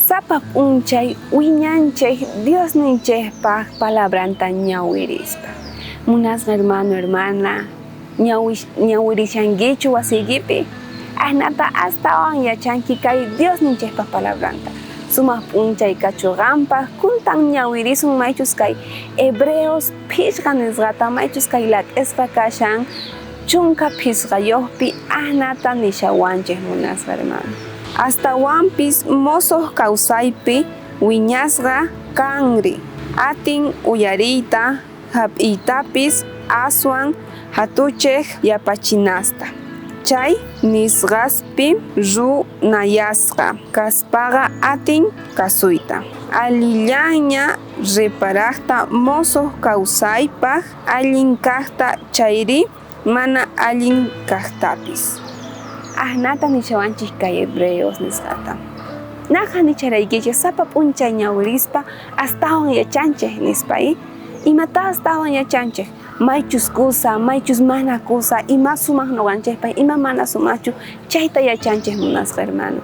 sapa p'unchay wiñanchej Dios ninchejpaj palabranta ñawirispa. Munasqa hermano, hermana, ñawirishankichu wasiykipi? Ahnata astawan yachanki kay Dios ninchejpaj palabranta. Sumaq p'unchay kachurqanpaj kuntan ñawirisun maychus kay Hebreos phishqa nisqata maychus kay lak'isqa kashan chunka phisqayuqpi ahnata nishawanchej munasqa hermano. Astawanpis mosoq kawsaypi wiñasqa kanri, atin uyariyta hap'iytapis aswan hatuchej yapachinasta. Chay nisqaspi runayasqa kaspaqa atin kasuyta. Allillaña reparaqta mosoq kawsaypaq allin kaqta chayri mana allin kaqtapis. Ahnata nishawanchik kay Hebreos nisqata. Naqa nicharaykichik sapa p'unchay ñawirispa astawan yachanchej nispa imata astawan yachanchej. Maychus kusa, maychus mana kusa, ima sumaq nuqanchejpaj, ima mana sumaqchu, chayta yachanchej munasqa hermano.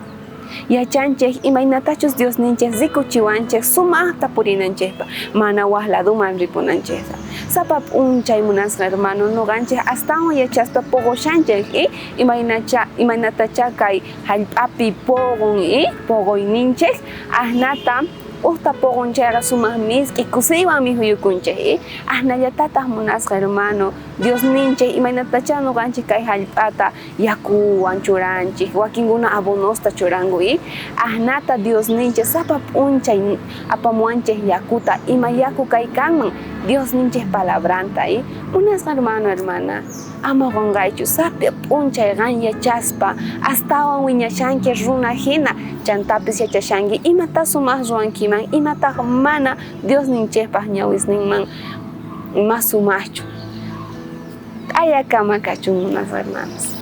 Yachanchej imaynatachus Dios ninchej rikuchiwanchej sumaqta purinanchejpa, mana waqladuman ripunanchejta. Sapa p'unchay munasqa hermano, nuqanchej astawan yachaspa puqushanchej imaynatacha kay hallp'api puqun puquyninchej ahnata uqta puqunchayqa sumaq misk'i kusiywanmi huyukunchej ahnallatataq munasqa hermano, Dios ninchej imaynatacha nuqanchik kay hallp'ata yakuwan churanchik, wakinkuna abonosta churanku ahnata Dios ninchej sapa p'unchay apamuwanchej yakuta ima yaku kay kanman Dios ninchej palabranta munasqa hermano, hermana, ama qunqaychu sapa p'unchay qan yachaspa astawan wiñashanki runa hina chantapis yachashanki imata sumaq ruwankiman, imataq mana Dios ninchejpaj ñawisninman mas sumaqchu. Ayakama kachun munasqa hermanos.